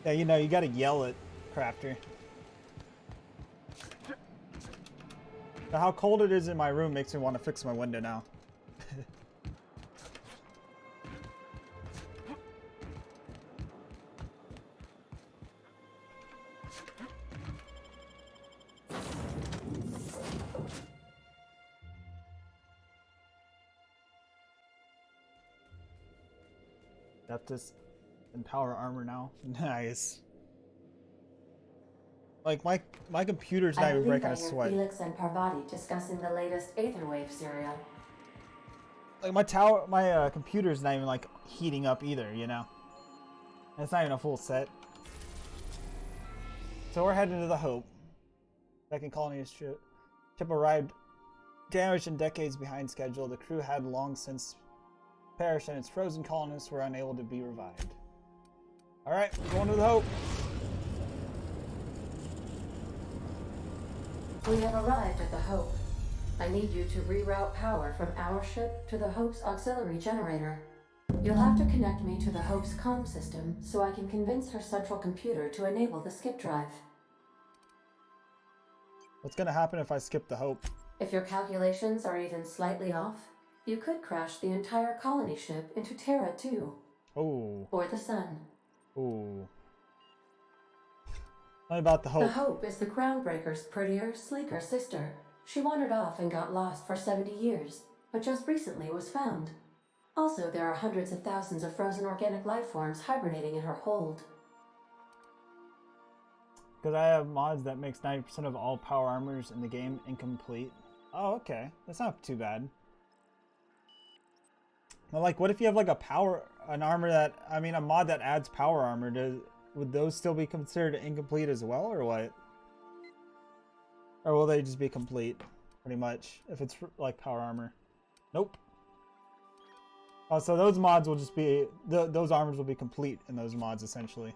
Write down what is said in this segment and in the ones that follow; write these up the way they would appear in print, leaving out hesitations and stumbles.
Yeah, you know, you gotta yell at Crafter. But how cold it is in my room makes me want to fix my window now. Got this in power armor now. Nice. Like my computer's not even breaking a sweat. Felix and Parvati discussing the latest Aetherwave serial. Like my computer's not even like heating up either, you know. And it's not even a full set. So we're heading to the Hope. Second colony ship arrived damaged and decades behind schedule. The crew had long since perished, and its frozen colonists were unable to be revived. All right, we're going to the Hope. We have arrived at the Hope. I need you to reroute power from our ship to the Hope's auxiliary generator. You'll have to connect me to the Hope's comm system so I can convince her central computer to enable the skip drive. What's gonna happen if I skip the Hope? If your calculations are even slightly off, you could crash the entire colony ship into Terra 2. Oh. Or the Sun. Oh. What about the Hope? The Hope is the Groundbreaker's prettier, sleeker sister. She wandered off and got lost for 70 years, but just recently was found. Also, there are hundreds of thousands of frozen organic life forms hibernating in her hold. Because I have mods that makes 90% of all power armors in the game incomplete. Oh, okay. That's not too bad. But like, what if you have like an armor that, I mean, a mod that adds power armor? Would those still be considered incomplete as well, or what? Or will they just be complete, pretty much, if it's like power armor? Nope. Oh, so those mods will just be, those armors will be complete in those mods, essentially.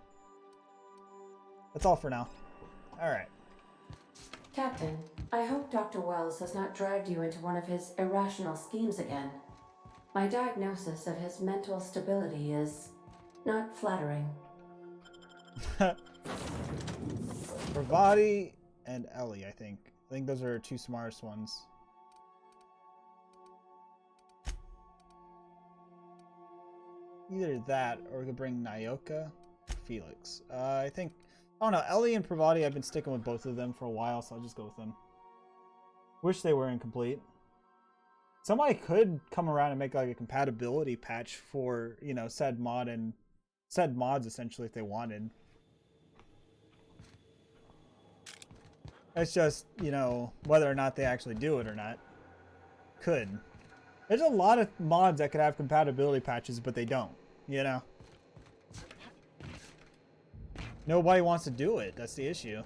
That's all for now. Alright. Captain, I hope Dr. Wells has not dragged you into one of his irrational schemes again. My diagnosis of his mental stability is not flattering. Parvati and Ellie, I think. I think those are our two smartest ones. Either that, or we could bring Nyoka, Felix. I think, I don't know, Ellie and Parvati, I've been sticking with both of them for a while, so I'll just go with them. Wish they were incomplete. Somebody could come around and make like a compatibility patch for, you know, said mod and said mods essentially if they wanted. It's just, you know, whether or not they actually do it or not. Could. There's a lot of mods that could have compatibility patches, but they don't, you know? Nobody wants to do it. That's the issue.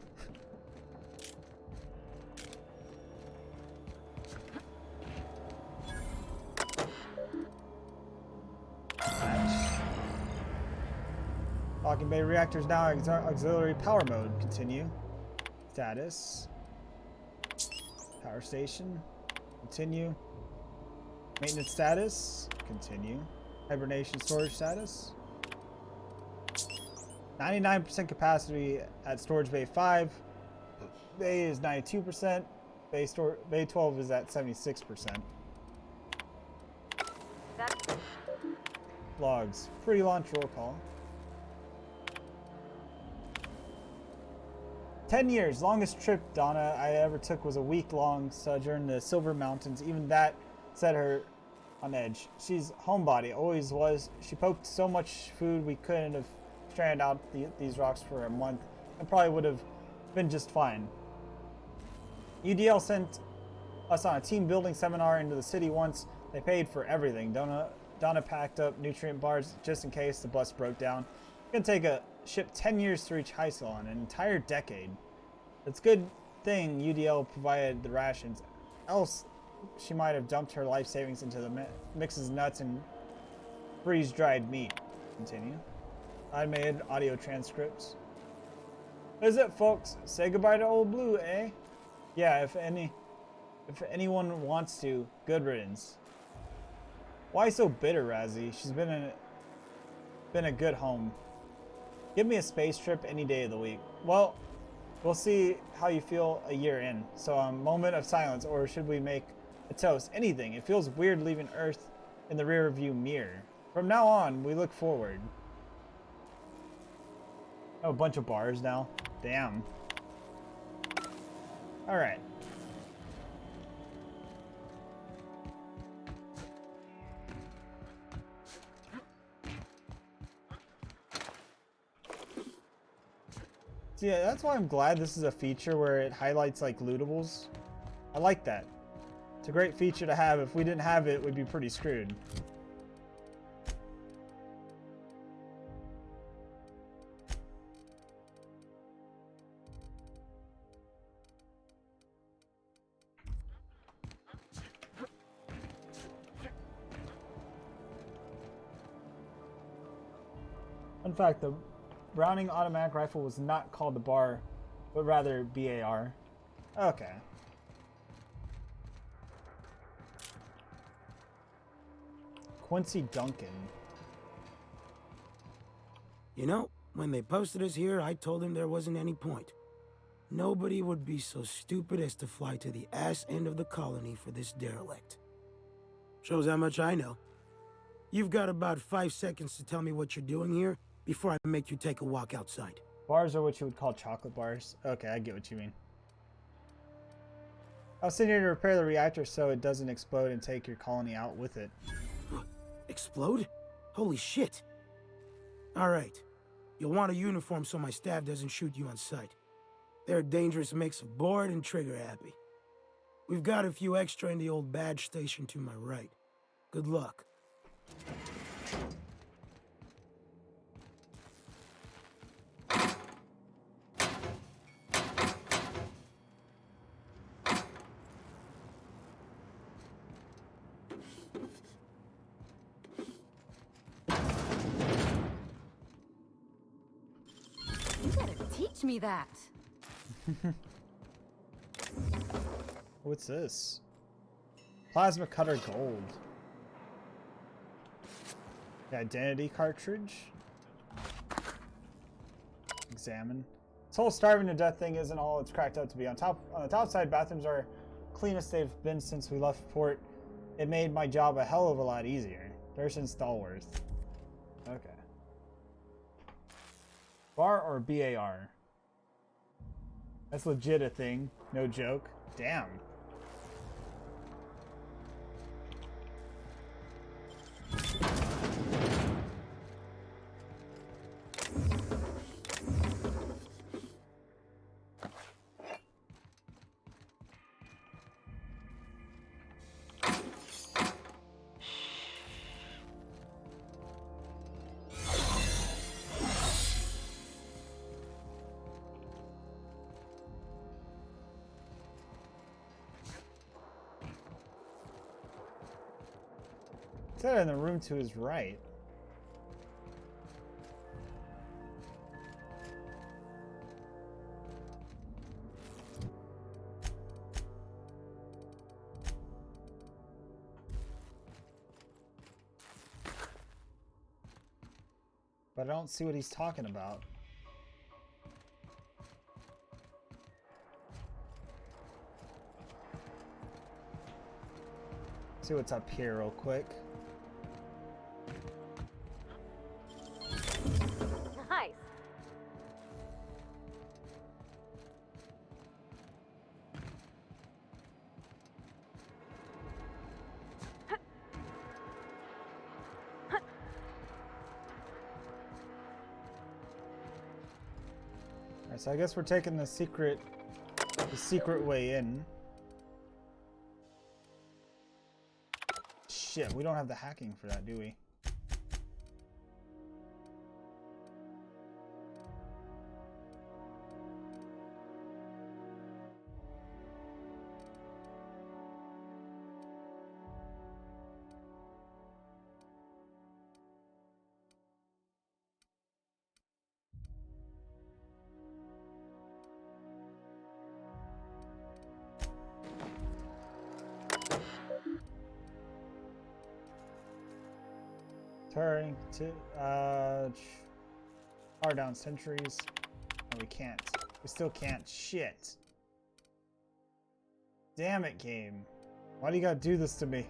Falcon Bay reactors now auxiliary power mode. Continue. Status. Power station. Continue. Maintenance status. Continue. Hibernation storage status. 99% capacity at storage bay 5. Bay is 92%. Bay 12 is at 76%. Logs. Pre-launch roll call. 10 years. Longest trip Donna I ever took was a week-long sojourn in the Silver Mountains. Even that set her on edge. She's homebody. Always was. She poked so much food we couldn't have stranded out these rocks for a month and probably would have been just fine. UDL sent us on a team building seminar into the city once. They paid for everything. Donna packed up nutrient bars just in case the bus broke down. It's gonna take a ship 10 years to reach Hycel, an entire decade. It's a good thing UDL provided the rations, else she might have dumped her life savings into the mixes nuts and freeze-dried meat. Continue. Automated audio transcripts. What is it, folks? Say goodbye to Old Blue, eh? Yeah, if anyone wants to, good riddance. Why so bitter, Razzie? She's been a good home. Give me a space trip any day of the week. Well, we'll see how you feel a year in. So a moment of silence, or should we make a toast? Anything. It feels weird leaving Earth in the rear view mirror. From now on, we look forward. Oh, a bunch of bars now. Damn. All right. So yeah, that's why I'm glad this is a feature where it highlights like lootables. I like that. It's a great feature to have. If we didn't have it, we'd be pretty screwed. In fact, the Browning automatic rifle was not called the BAR, but rather BAR. Okay. Quincy Duncan. You know, when they posted us here, I told them there wasn't any point. Nobody would be so stupid as to fly to the ass end of the colony for this derelict. Shows how much I know. You've got about 5 seconds to tell me what you're doing here before I make you take a walk outside. Bars are what you would call chocolate bars. Okay, I get what you mean. I was sitting here to repair the reactor so it doesn't explode and take your colony out with it. Explode? Holy shit. Alright. You'll want a uniform so my staff doesn't shoot you on sight. They're a dangerous mix of bored and trigger happy. We've got a few extra in the old badge station to my right. Good luck. You gotta teach me that. What's this? Plasma cutter gold. The identity cartridge. Examine. This whole starving to death thing isn't all it's cracked up to be. On the top side, bathrooms are cleanest they've been since we left port. It made my job a hell of a lot easier. Thurston Stallworth. Okay. Bar or BAR? That's legit a thing. No joke. Damn. Is that in the room to his right? But I don't see what he's talking about. See what's up here real quick. Nice. Alright, so I guess we're taking the secret way in. Shit, we don't have the hacking for that, do we? Turning to Power down sentries. No, we can't. We still can't. Shit. Damn it, game. Why do you gotta do this to me?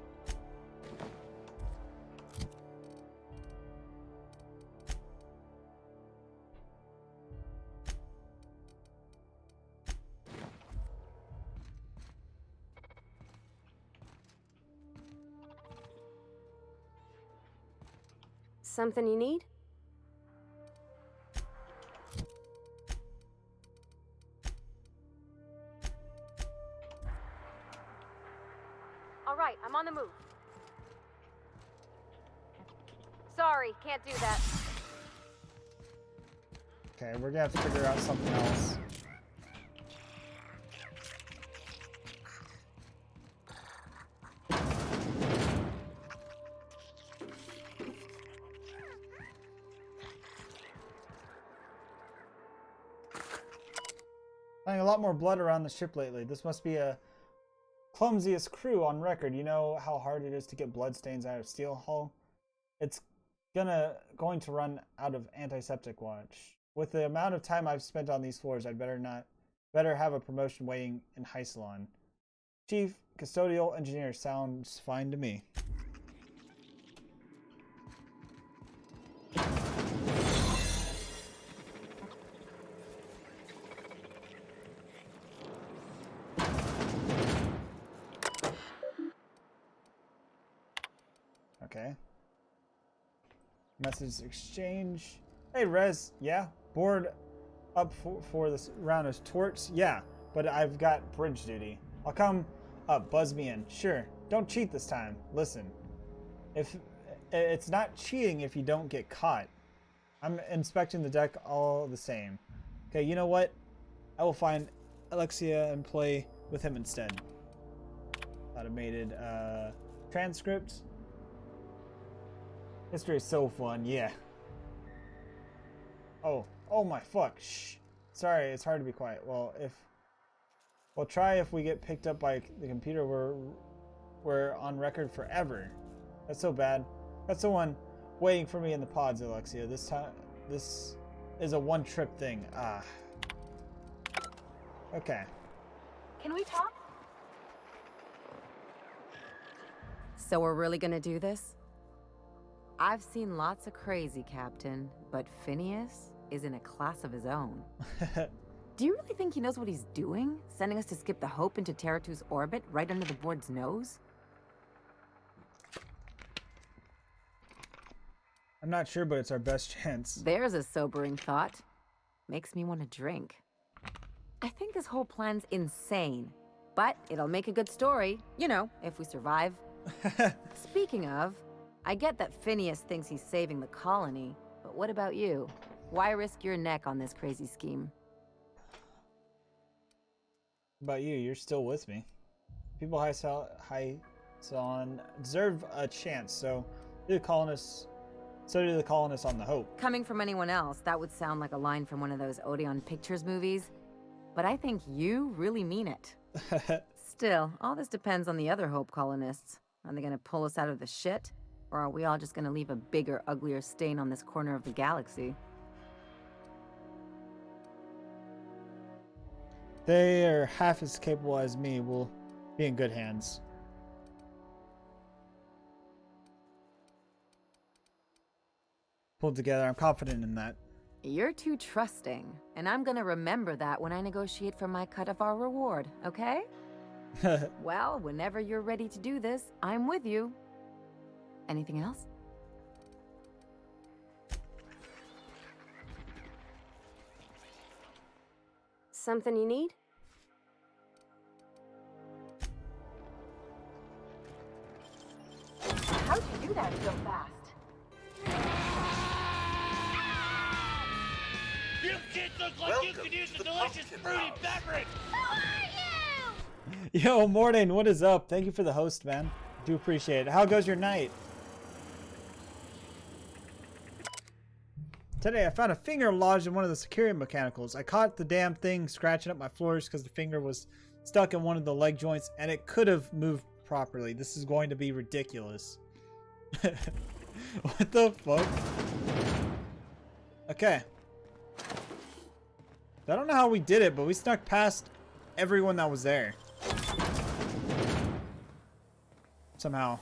Something you need? All right, I'm on the move. Sorry, can't do that. Okay, we're gonna have to figure out something else. Finding a lot more blood around the ship lately. This must be a clumsiest crew on record. You know how hard it is to get bloodstains out of steel hull? It's going to run out of antiseptic watch. With the amount of time I've spent on these floors, I'd better have a promotion waiting in Hysalon. Chief Custodial Engineer sounds fine to me. Okay. Message exchange. Hey, Rez. Yeah? Board up for this round of torts? Yeah, but I've got bridge duty. I'll come up. Buzz me in. Sure. Don't cheat this time. Listen. If it's not cheating if you don't get caught. I'm inspecting the deck all the same. Okay, you know what? I will find Alexia and play with him instead. Automated transcript. History is so fun, yeah. Oh my fuck, shh. Sorry, it's hard to be quiet. We'll try if we get picked up by the computer, we're on record forever. That's so bad. That's the one waiting for me in the pods, Alexia. This is a one-trip thing. Ah. Okay. Can we talk? So we're really gonna do this? I've seen lots of crazy, Captain, but Phineas is in a class of his own. Do you really think he knows what he's doing? Sending us to skip the Hope into Terra-2's orbit right under the board's nose? I'm not sure, but it's our best chance. There's a sobering thought. Makes me want to drink. I think this whole plan's insane, but it'll make a good story, you know, if we survive. Speaking of, I get that Phineas thinks he's saving the colony, but what about you? Why risk your neck on this crazy scheme? About you, you're still with me. People Hysalon deserve a chance, so do the colonists on the Hope. Coming from anyone else, that would sound like a line from one of those Odeon Pictures movies, but I think you really mean it. Still, all this depends on the other Hope colonists. Are they gonna pull us out of the shit? Or are we all just gonna leave a bigger, uglier stain on this corner of the galaxy? They are half as capable as me. We'll be in good hands. Pulled together. I'm confident in that. You're too trusting, and I'm gonna remember that when I negotiate for my cut of our reward, okay? Well, whenever you're ready to do this, I'm with you. Anything else? Something you need? How'd you do that so fast? You kids look like you could use a delicious fruity beverage! Who are you? Yo, Morden, what is up? Thank you for the host, man. Do appreciate it. How goes your night? Today, I found a finger lodged in one of the security mechanicals. I caught the damn thing scratching up my floors because the finger was stuck in one of the leg joints and it could have moved properly. This is going to be ridiculous. What the fuck? Okay. I don't know how we did it, but we snuck past everyone that was there. Somehow.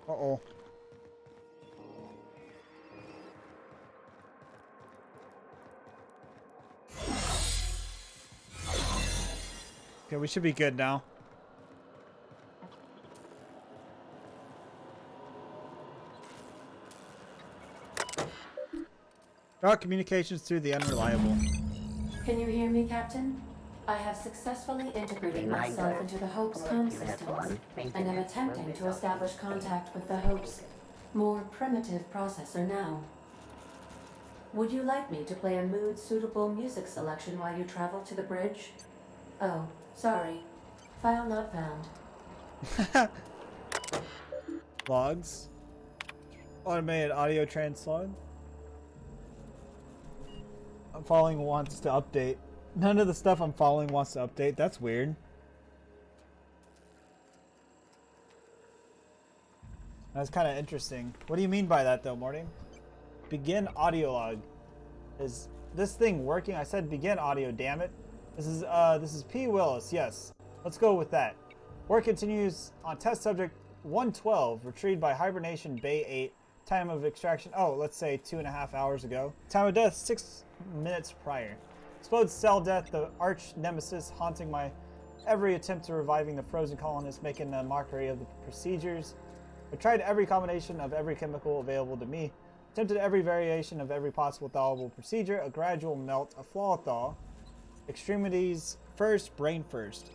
Uh-oh. Okay, we should be good now. Route communications through the unreliable. Can you hear me, Captain? I have successfully integrated myself into the Hope's comm systems and am attempting to establish contact with the Hope's more primitive processor now. Would you like me to play a mood-suitable music selection while you travel to the bridge? Oh, sorry. File not found. Logs. Automated audio translog. I'm following wants to update. None of the stuff I'm following wants to update. That's weird. That's kind of interesting. What do you mean by that though, Morty? Begin audio log. Is this thing working? I said begin audio, damn it. This is P. Willis, yes. Let's go with that. Work continues on test subject 112, retrieved by hibernation Bay 8. Time of extraction, oh, let's say 2.5 hours ago. Time of death, 6 minutes prior. Explode cell death, the arch nemesis haunting my every attempt to reviving the frozen colonists, making a mockery of the procedures. I tried every combination of every chemical available to me. Attempted every variation of every possible thawable procedure, a gradual melt, a flaw thaw. Extremities first, brain first.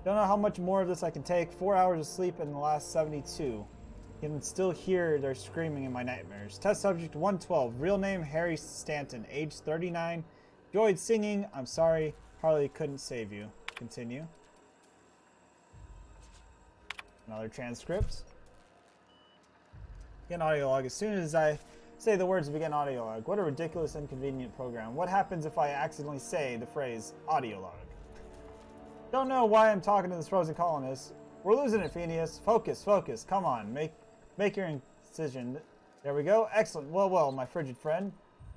Don't know how much more of this I can take. 4 hours of sleep in the last 72. You can still hear their screaming in my nightmares. Test subject 112. Real name Harry Stanton. Age 39. Enjoyed singing. I'm sorry. Harley couldn't save you. Continue. Another transcript. Begin audio log. As soon as I say the words begin audio log. What a ridiculous, inconvenient program. What happens if I accidentally say the phrase audio log? Don't know why I'm talking to this frozen colonist. We're losing it, Phineas. Focus, focus. Come on. Make your incision. There we go. Excellent. Well, my frigid friend.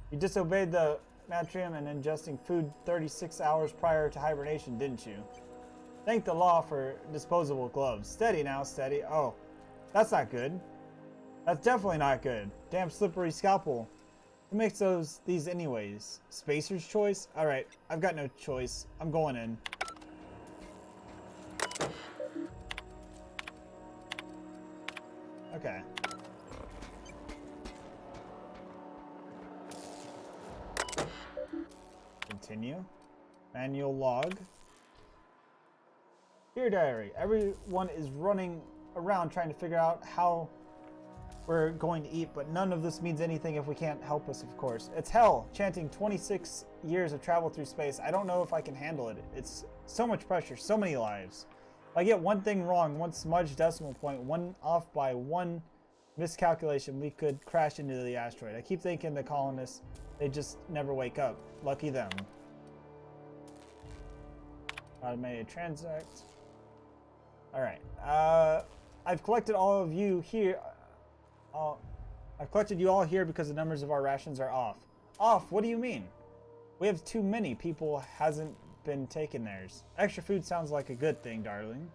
You disobeyed the matrium and ingesting food 36 hours prior to hibernation, didn't you? Thank the law for disposable gloves. Steady now, steady. Oh, that's not good. That's definitely not good. Damn slippery scalpel. Who makes these anyways? Spacer's choice? Alright, I've got no choice. I'm going in. Okay. Continue. Manual log. Dear diary, everyone is running around trying to figure out how we're going to eat, but none of this means anything if we can't help us, of course. It's hell, chanting 26 years of travel through space. I don't know if I can handle it. It's so much pressure, so many lives. If I get one thing wrong, one smudged decimal point, one off by one miscalculation, we could crash into the asteroid. I keep thinking the colonists, they just never wake up. Lucky them. Automated transact. Alright. I've collected all of you here. I've collected you all here because the numbers of our rations are off. Off? What do you mean? We have too many. People hasn't been taking theirs. Extra food sounds like a good thing, darling.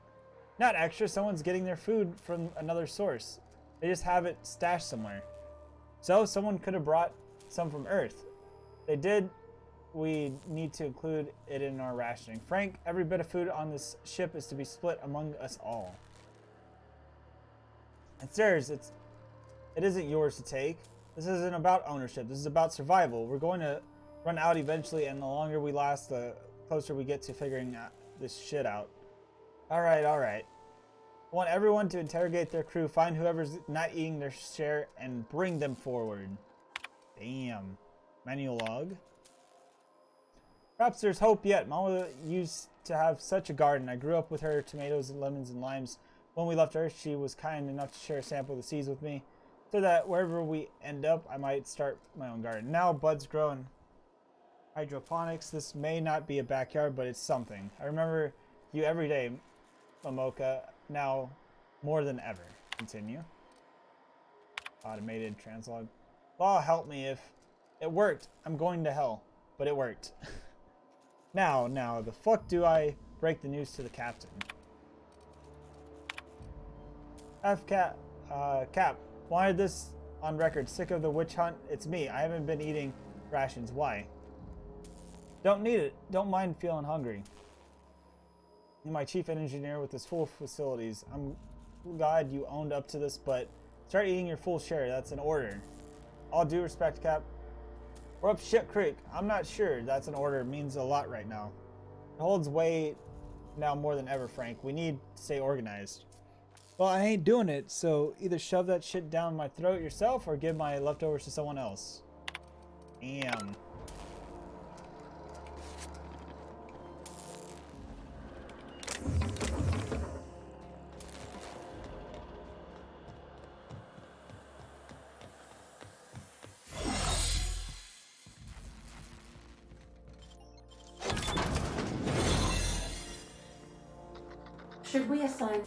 Not extra. Someone's getting their food from another source. They just have it stashed somewhere. So someone could have brought some from Earth. They did. We need to include it in our rationing. Frank, every bit of food on this ship is to be split among us all. It's theirs. It isn't yours to take. This isn't about ownership. This is about survival. We're going to run out eventually, and the longer we last, the closer we get to figuring this shit out. Alright, alright. I want everyone to interrogate their crew, find whoever's not eating their share, and bring them forward. Damn. Manual log. Perhaps there's hope yet. Mama used to have such a garden. I grew up with her, tomatoes and lemons and limes. When we left Earth, she was kind enough to share a sample of the seeds with me, so that wherever we end up, I might start my own garden. Now buds grow in hydroponics. This may not be a backyard, but it's something. I remember you every day, Momoka, now more than ever. Continue. Automated translog. Well, help me if it worked. I'm going to hell, but it worked. Now, the fuck do I break the news to the captain? Cap, wanted this on record. Sick of the witch hunt. It's me. I haven't been eating rations. Why? Don't need it. Don't mind feeling hungry. You're my chief engineer with this full facilities. I'm glad you owned up to this, but start eating your full share. That's an order. All due respect, Cap. We're up shit creek. I'm not sure that's an order. It means a lot right now. It holds weight now more than ever, Frank. We need to stay organized. Well, I ain't doing it, so either shove that shit down my throat yourself or give my leftovers to someone else. Damn. Should we assign...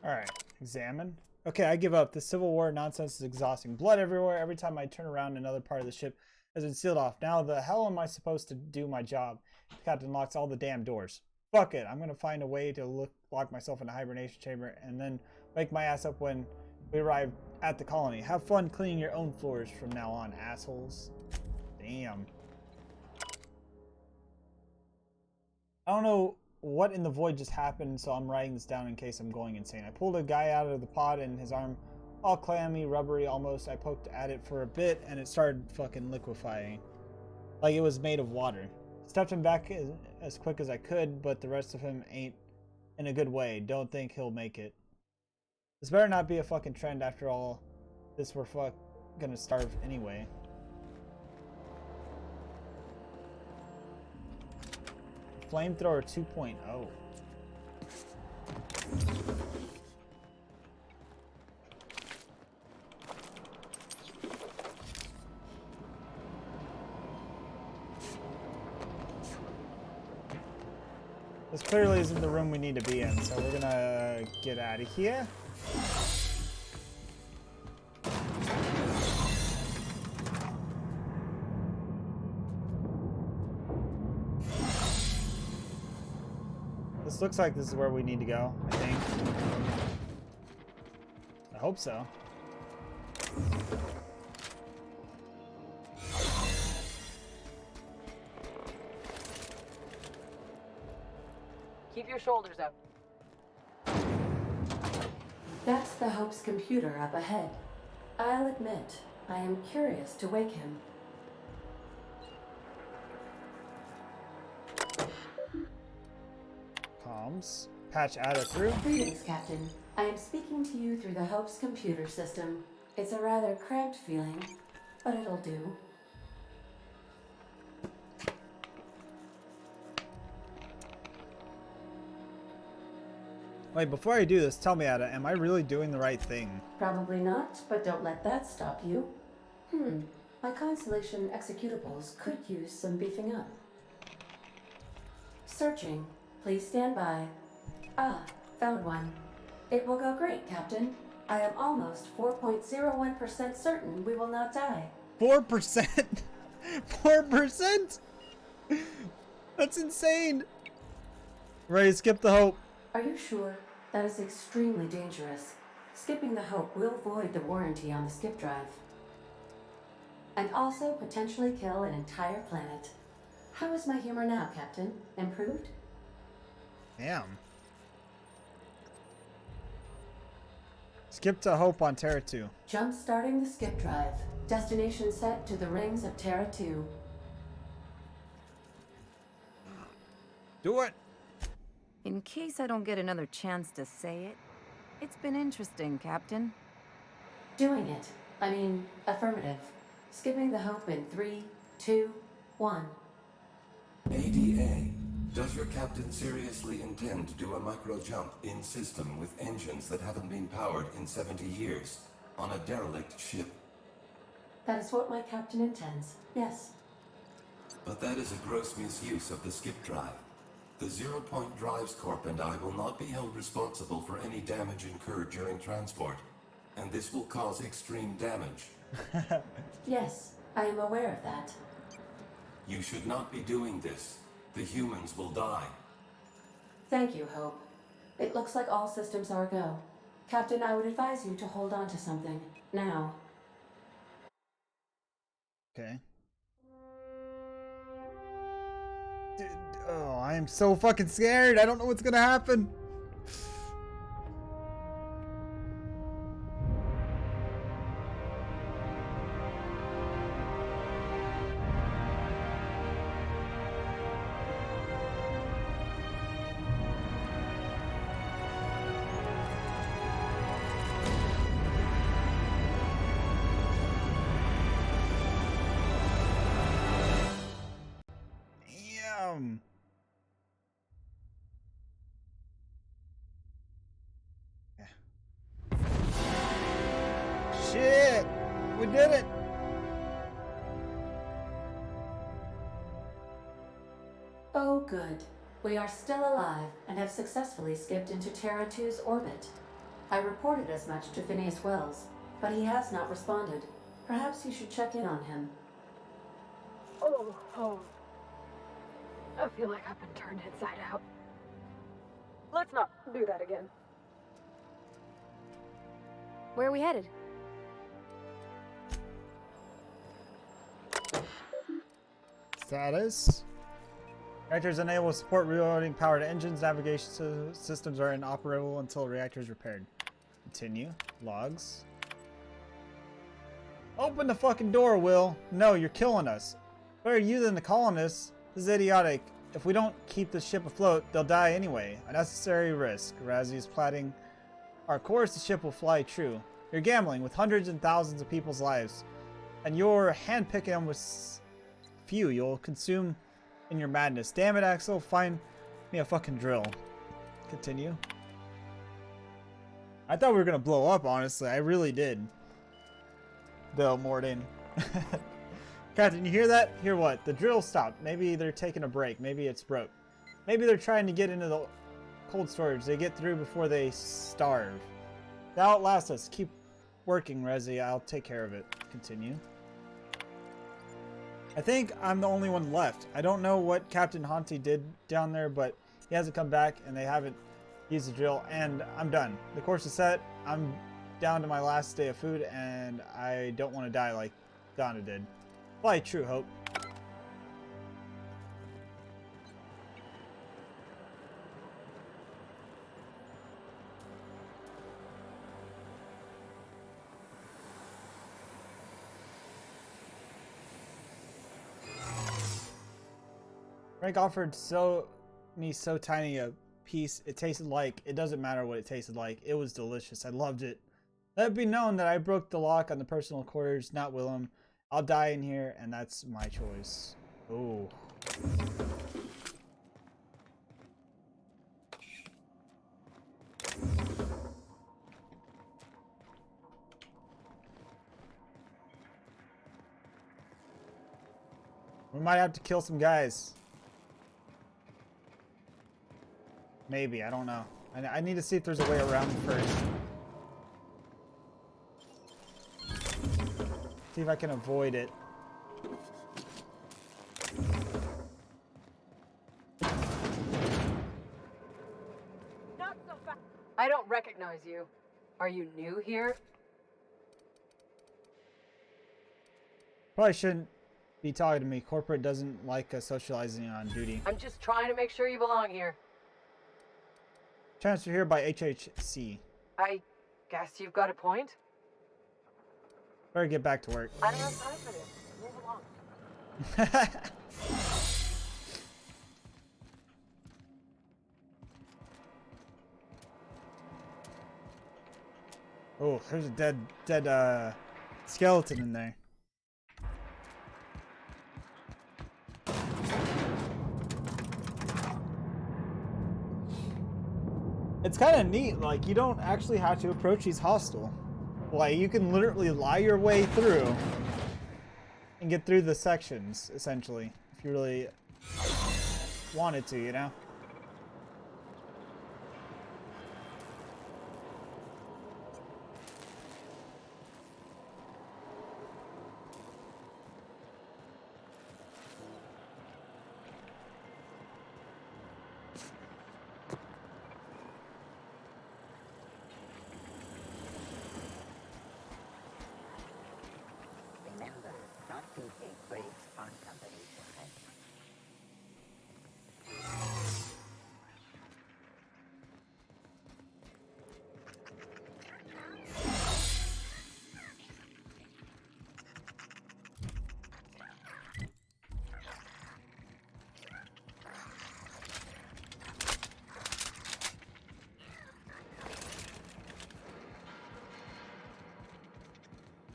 Alright, examine. Okay, I give up. The Civil War nonsense is exhausting. Blood everywhere. Every time I turn around, another part of the ship has been sealed off. Now, the hell am I supposed to do my job? The captain locks all the damn doors. Fuck it. I'm gonna find a way to lock myself in a hibernation chamber and then wake my ass up when we arrive at the colony. Have fun cleaning your own floors from now on, assholes. Damn. I don't know what in the void just happened, so I'm writing this down in case I'm going insane. I pulled a guy out of the pod and his arm all clammy, rubbery almost. I poked at it for a bit and it started fucking liquefying. Like it was made of water. Stepped him back as quick as I could, but the rest of him ain't in a good way. Don't think he'll make it. This better not be a fucking trend after all. This we're gonna starve anyway. Flamethrower 2.0. This clearly isn't the room we need to be in, so we're gonna get out of here. This looks like this is where we need to go, I think. I hope so. Keep your shoulders up. That's the Hope's computer up ahead. I'll admit, I am curious to wake him. Comms. Patch out or through. Greetings, Captain. I am speaking to you through the Hope's computer system. It's a rather cramped feeling, but it'll do. Wait, before I do this, tell me, Ada, am I really doing the right thing? Probably not, but don't let that stop you. My Constellation executables could use some beefing up. Searching. Please stand by. Ah, found one. It will go great, Captain. I am almost 4.01% certain we will not die. 4%? 4%? That's insane. Ready to skip the Hope. Are you sure? That is extremely dangerous. Skipping the Hope will void the warranty on the skip drive. And also potentially kill an entire planet. How is my humor now, Captain? Improved? Damn. Skip to Hope on Terra 2. Jump starting the skip drive. Destination set to the rings of Terra 2. Do it. In case I don't get another chance to say it, It's been interesting, Captain. Doing it. I mean, affirmative. Skipping the Hope in 3, 2, 1. ADA, does your captain seriously intend to do a micro jump in system with engines that haven't been powered in 70 years on a derelict ship? That is what my captain intends, yes. But that is a gross misuse of the skip drive. The Zero Point Drives Corp and I will not be held responsible for any damage incurred during transport, and this will cause extreme damage. Yes, I am aware of that. You should not be doing this. The humans will die. Thank you, Hope. It looks like all systems are go. Captain, I would advise you to hold on to something. Now. Okay. Oh, I am so fucking scared. I don't know what's gonna happen. Damn. Shit! We did it! Oh, good. We are still alive and have successfully skipped into Terra 2's orbit. I reported as much to Phineas Wells, but he has not responded. Perhaps you should check in on him. Oh. I feel like I've been turned inside out. Let's not do that again. Where are we headed? Status. Reactors unable to support reloading powered engines. Navigation systems are inoperable until reactor is repaired. Continue. Logs. Open the fucking door, Will. No, you're killing us. Better you than the colonists. This is idiotic. If we don't keep the ship afloat, they'll die anyway. Unnecessary risk. Razzie is plotting our course. The ship will fly true. You're gambling with hundreds and thousands of people's lives. And you're handpicking them with few you'll consume in your madness. Damn it, Axel. Find me a fucking drill. Continue. I thought we were going to blow up, honestly. I really did. Bill Morden. Captain, you hear that? Hear what? The drill stopped. Maybe they're taking a break. Maybe it's broke. Maybe they're trying to get into the cold storage. They get through before they starve. They'll outlast us. Keep working, Rezi. I'll take care of it. Continue. I think I'm the only one left. I don't know what Captain Honti did down there, but he hasn't come back and they haven't used the drill, and I'm done. The course is set. I'm down to my last day of food, and I don't want to die like Donna did. Fly true, Hope. Frank offered me so tiny a piece. It tasted like, it doesn't matter what it tasted like. It was delicious. I loved it. Let it be known that I broke the lock on the personal quarters, not Willem. I'll die in here, and that's my choice. Oh. We might have to kill some guys. Maybe, I don't know. I need to see if there's a way around first. See if I can avoid it. Not so fast. I don't recognize you. Are you new here? Probably shouldn't be talking to me. Corporate doesn't like us socializing on duty. I'm just trying to make sure you belong here. Transfer here by HHC. I guess you've got a point. Better get back to work. I don't have time for this. Move along. Oh, there's a dead skeleton in there. It's kind of neat, like, you don't actually have to approach these hostile. Like, you can literally lie your way through and get through the sections, essentially, if you really wanted to, you know?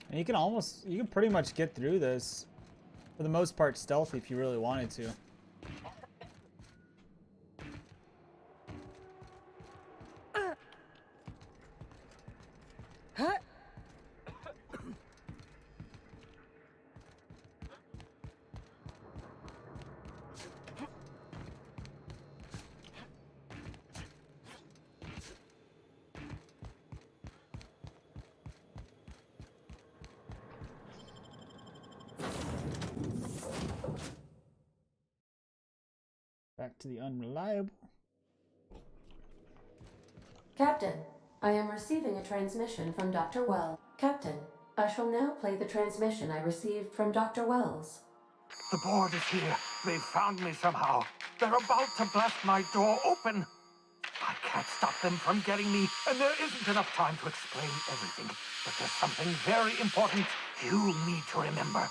And you can pretty much get through this, for the most part, stealthy if you really wanted to. Back to the unreliable. Captain, I am receiving a transmission from Dr. Wells. Captain, I shall now play the transmission I received from Dr. Wells. The board is here. They've found me somehow. They're about to blast my door open. I can't stop them from getting me, and there isn't enough time to explain everything. But there's something very important you need to remember.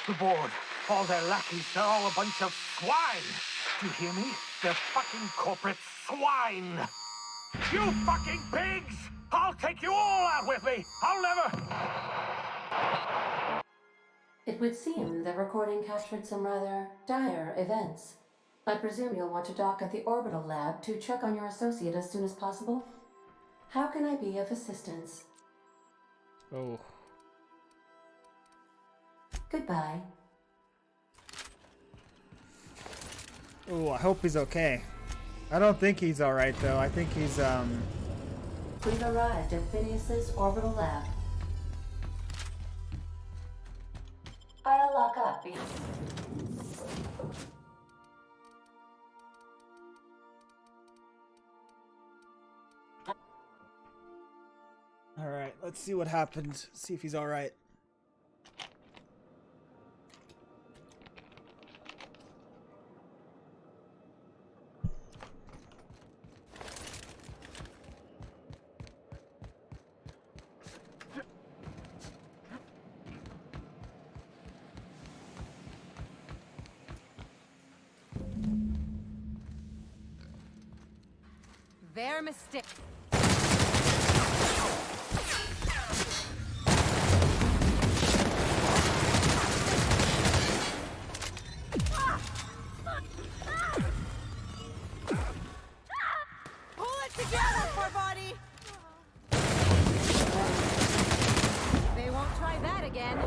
The board, all their lackeys, they're all a bunch of swine. Do you hear me? They're fucking corporate swine. You fucking pigs! I'll take you all out with me! I'll never... It would seem the recording captured some rather dire events. I presume you'll want to dock at the orbital lab to check on your associate as soon as possible. How can I be of assistance? Oh. Goodbye. Oh, I hope he's okay. I don't think he's alright, though. I think he's, We've arrived at Phineas's orbital lab. I'll lock up. Alright, let's see what happened. See if he's alright. Their mistake. Pull it together, poor body. They won't try that again.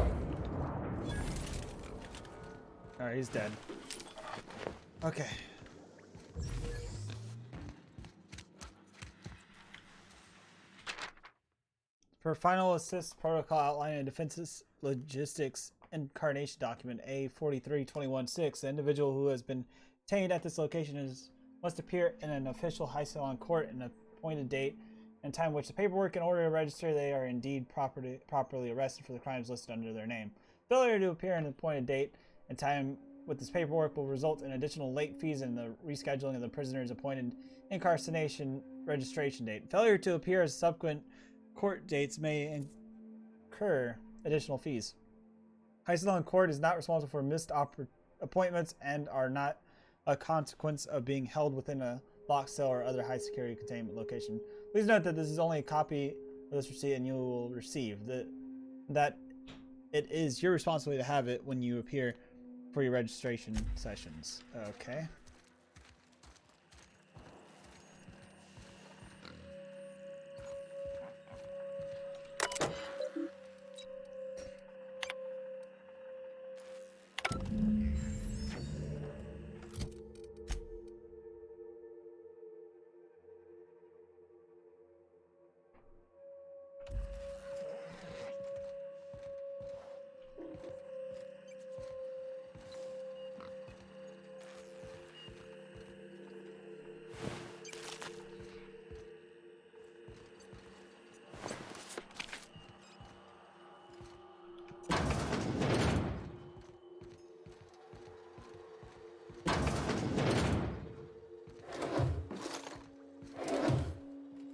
Alright, he's dead. Okay. For final assist protocol outlining a defense's logistics incarnation document A4321-6, the individual who has been detained at this location must appear in an official High Ceylon court in an appointed date and time which the paperwork in order to register they are indeed properly arrested for the crimes listed under their name. Failure to appear in an appointed date and time with this paperwork will result in additional late fees and the rescheduling of the prisoner's appointed incarceration registration date. Failure to appear as subsequent court dates may incur additional fees. High Ceylon Court is not responsible for missed appointments and are not a consequence of being held within a locked cell or other high security containment location. Please note that this is only a copy this receipt and you will receive that it is your responsibility to have it when you appear for your registration sessions. Okay.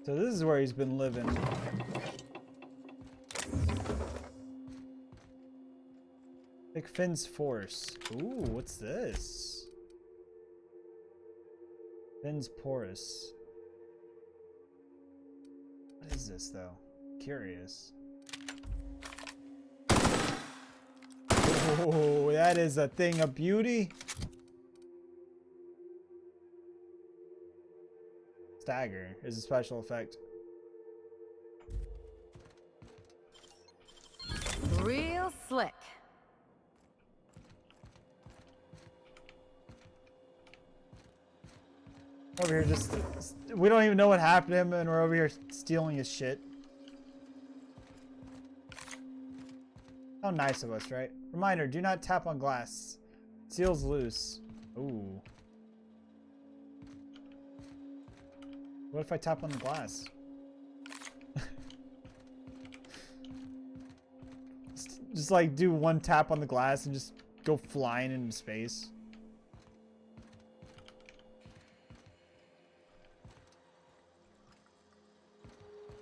So this is where he's been living. Big Finn's Force. Ooh, what's this? Finn's Porous. What is this, though? Curious. Oh, that is a thing of beauty. Stagger is a special effect. Real slick. Over here, just we don't even know what happened to him, and we're over here stealing his shit. How nice of us, right? Reminder: do not tap on glass. Seals loose. Ooh. What if I tap on the glass? just like do one tap on the glass and just go flying into space.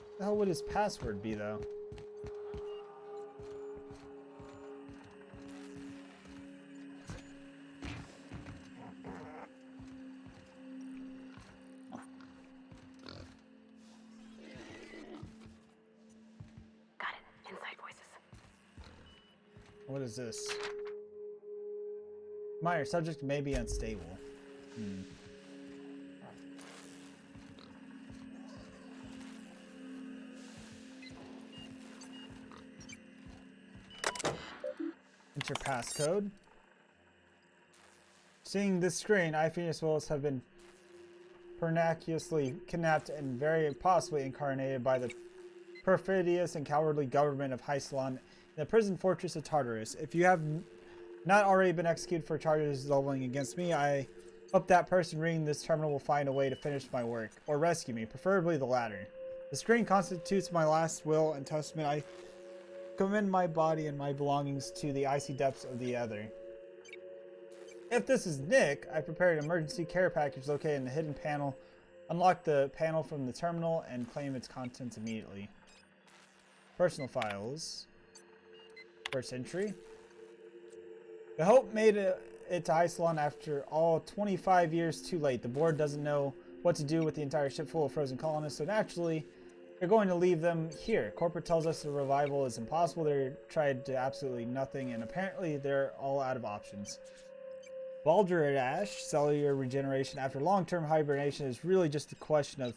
What the hell would his password be, though? What is this? Meyer, subject may be unstable. Enter passcode. Seeing this screen, I, Phoenix Willis, have been perniciously kidnapped and very possibly incarnated by the perfidious and cowardly government of Hyslon in the prison fortress of Tartarus. If you have not already been executed for charges leveling against me, I hope that person reading this terminal will find a way to finish my work, or rescue me, preferably the latter. The screen constitutes my last will and testament. I commend my body and my belongings to the icy depths of the other. If this is Nick, I prepared an emergency care package located in the hidden panel. Unlock the panel from the terminal and claim its contents immediately. Personal files. First entry. The Hope made it to Hyslon after all 25 years too late. The board doesn't know what to do with the entire ship full of frozen colonists, so naturally, they're going to leave them here. Corporate tells us the revival is impossible. They're tried to absolutely nothing, and apparently they're all out of options. Balderdash, cellular regeneration after long-term hibernation is really just a question of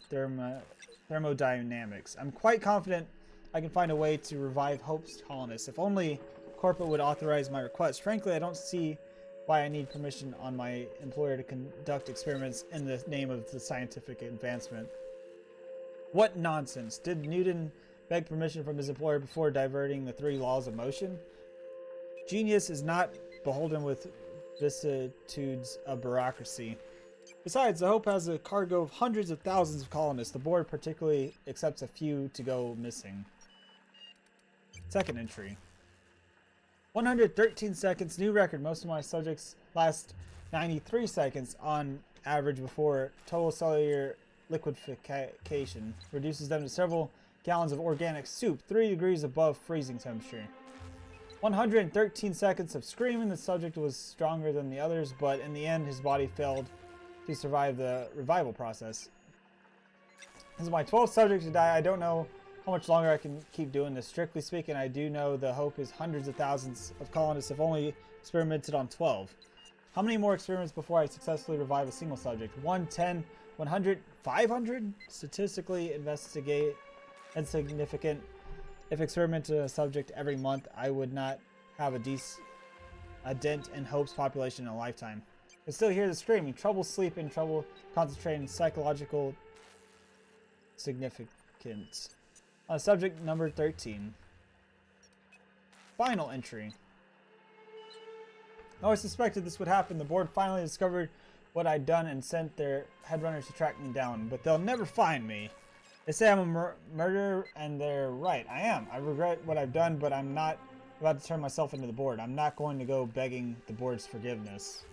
thermodynamics. I'm quite confident I can find a way to revive Hope's colonists. If only corporate would authorize my request. Frankly, I don't see why I need permission on my employer to conduct experiments in the name of the scientific advancement. What nonsense. Did Newton beg permission from his employer before diverting the 3 laws of motion? Genius is not beholden with vicissitudes of bureaucracy. Besides, the Hope has a cargo of hundreds of thousands of colonists. The board particularly accepts a few to go missing. Second entry. 113 seconds, new record. Most of my subjects last 93 seconds on average before total cellular liquefaction reduces them to several gallons of organic soup, 3 degrees above freezing temperature. 113 seconds of screaming. The subject was stronger than the others, but in the end his body failed to survive the revival process. This is my 12th subject to die. I don't know how much longer I can keep doing this. Strictly speaking, I do know the hope is hundreds of thousands of colonists have only experimented on 12. How many more experiments before I successfully revive a single subject? 1, 10, 100, 500? Statistically insignificant. If experimented on a subject every month, I would not have a dent in Hope's population in a lifetime. I still hear the screaming, trouble sleeping, trouble concentrating, psychological significance. On subject number 13. Final entry. I always suspected this would happen. The board finally discovered what I'd done and sent their headrunners to track me down, but they'll never find me. They say I'm a murderer, and they're right. I am. I regret what I've done, but I'm not about to turn myself into the board. I'm not going to go begging the board's forgiveness.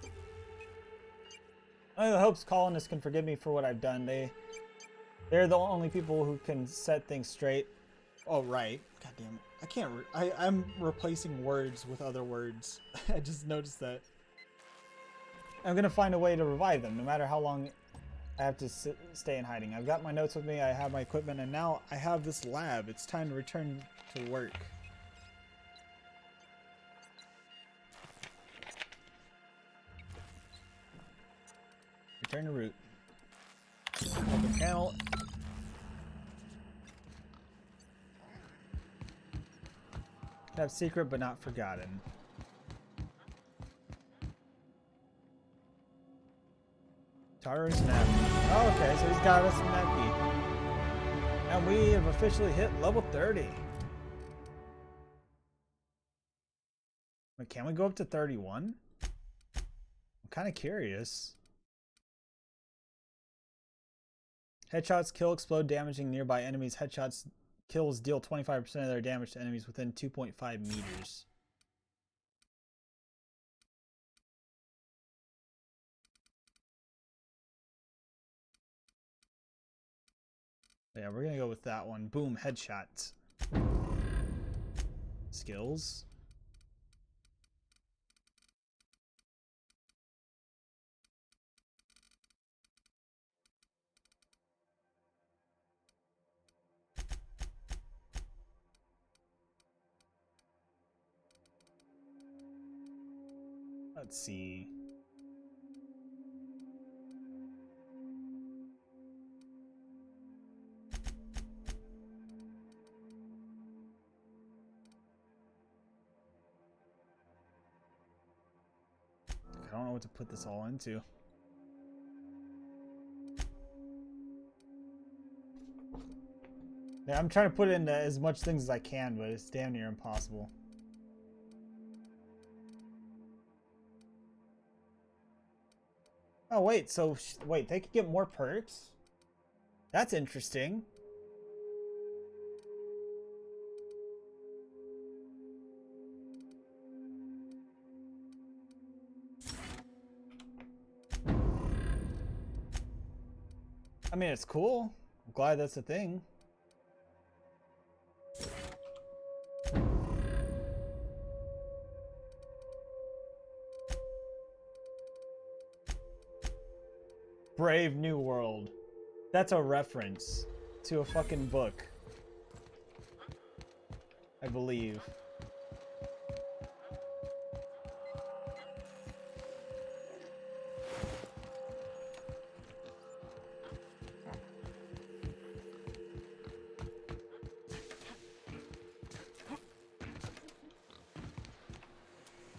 Only the Hope's colonists can forgive me for what I've done. They're the only people who can set things straight. Oh, right. God damn it. I can't. I'm replacing words with other words. I just noticed that. I'm going to find a way to revive them, no matter how long I have to stay in hiding. I've got my notes with me, I have my equipment, and now I have this lab. It's time to return to work. Return to root. Open panel. Have secret but not forgotten. Tara's nap. Oh, okay, so he's got us a nappy. And we have officially hit level 30. Wait, can we go up to 31? I'm kind of curious. Headshots kill, explode, damaging nearby enemies. Headshots kills deal 25% of their damage to enemies within 2.5 meters. Yeah, we're gonna go with that one. Boom, headshot. Skills. Let's see. I don't know what to put this all into. Yeah, I'm trying to put in as much things as I can, but it's damn near impossible. Oh wait, so wait, they could get more perks? That's interesting. I mean, it's cool. I'm glad that's a thing. Brave New World. That's a reference to a fucking book, I believe.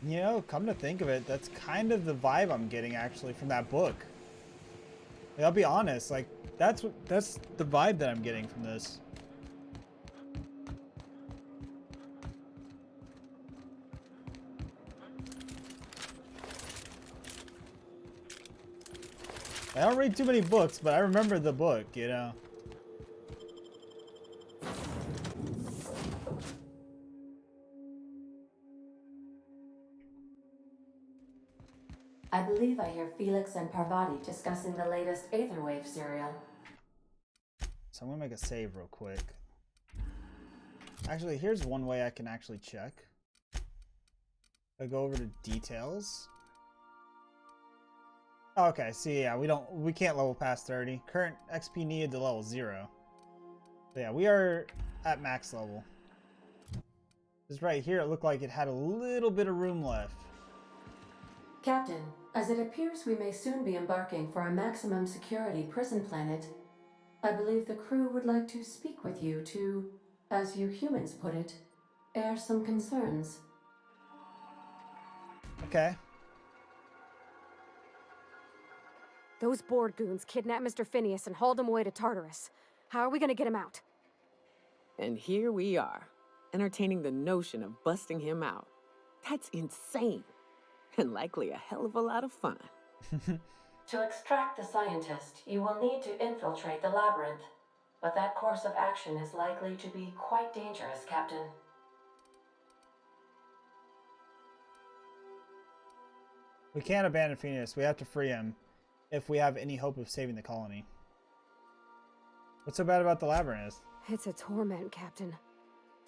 You know, come to think of it, that's kind of the vibe I'm getting actually from that book. Like, I'll be honest, like that's the vibe that I'm getting from this. I don't read too many books, but I remember the book, you know. I believe I hear Felix and Parvati discussing the latest Aetherwave serial. So I'm gonna make a save real quick. Actually, here's one way I can actually check. I go over to details. Oh, okay, see, yeah, we can't level past 30. Current XP needed to level 0. So yeah, we are at max level. This right here, it looked like it had a little bit of room left. Captain, as it appears we may soon be embarking for a maximum security prison planet, I believe the crew would like to speak with you to, as you humans put it, air some concerns. Okay. Those Borg goons kidnapped Mr. Phineas and hauled him away to Tartarus. How are we gonna get him out? And here we are, entertaining the notion of busting him out. That's insane. And likely a hell of a lot of fun. To extract the scientist, you will need to infiltrate the labyrinth. But that course of action is likely to be quite dangerous, Captain. We can't abandon Phineas. We have to free him if we have any hope of saving the colony. What's so bad about the labyrinth? It's a torment, Captain.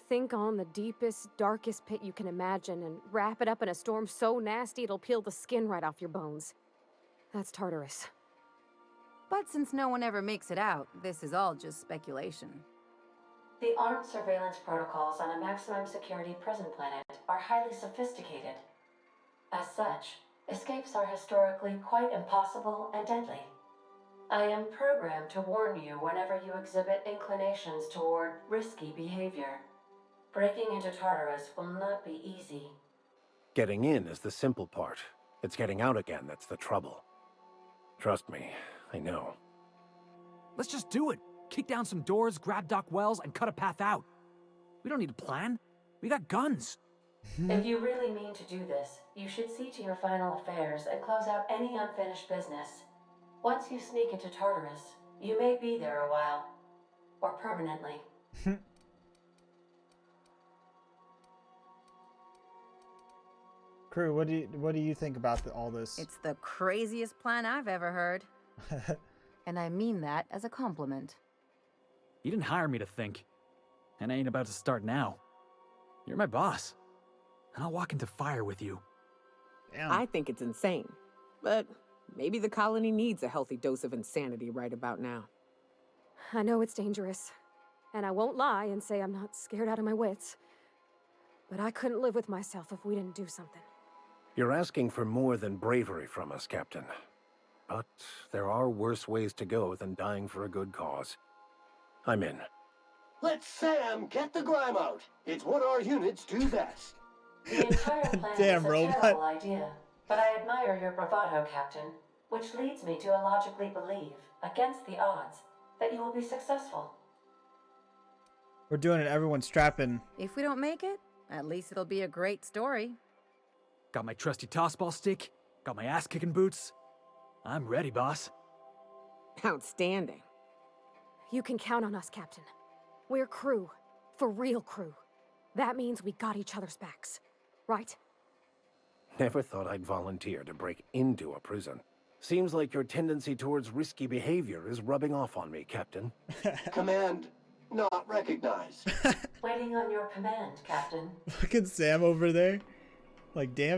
Think on the deepest, darkest pit you can imagine and wrap it up in a storm so nasty it'll peel the skin right off your bones. That's Tartarus. But since no one ever makes it out, this is all just speculation. The armed surveillance protocols on a maximum security prison planet are highly sophisticated. As such, escapes are historically quite impossible and deadly. I am programmed to warn you whenever you exhibit inclinations toward risky behavior. Breaking into Tartarus will not be easy. Getting in is the simple part. It's getting out again that's the trouble. Trust me, I know. Let's just do it. Kick down some doors, grab Doc Wells, and cut a path out. We don't need a plan. We got guns. If you really mean to do this, you should see to your final affairs and close out any unfinished business. Once you sneak into Tartarus, you may be there a while. Or permanently. Crew, what do you think about all this? It's the craziest plan I've ever heard. And I mean that as a compliment. You didn't hire me to think. And I ain't about to start now. You're my boss. And I'll walk into fire with you. Damn. I think it's insane. But maybe the colony needs a healthy dose of insanity right about now. I know it's dangerous. And I won't lie and say I'm not scared out of my wits. But I couldn't live with myself if we didn't do something. You're asking for more than bravery from us, Captain. But there are worse ways to go than dying for a good cause. I'm in. Let Sam get the grime out. It's what our units do best. The entire plan Damn, is a robot. terrible idea, but I admire your bravado, Captain, which leads me to illogically believe, against the odds, that you will be successful. We're doing it. Everyone's strapping. If we don't make it, at least it'll be a great story. Got my trusty tossball stick. Got my ass-kicking boots. I'm ready, boss. Outstanding. You can count on us, Captain. We're crew. For real crew. That means we got each other's backs. Right? Never thought I'd volunteer to break into a prison. Seems like your tendency towards risky behavior is rubbing off on me, Captain. Command not recognized. Waiting on your command, Captain. Fucking Sam over there. Like, damn it.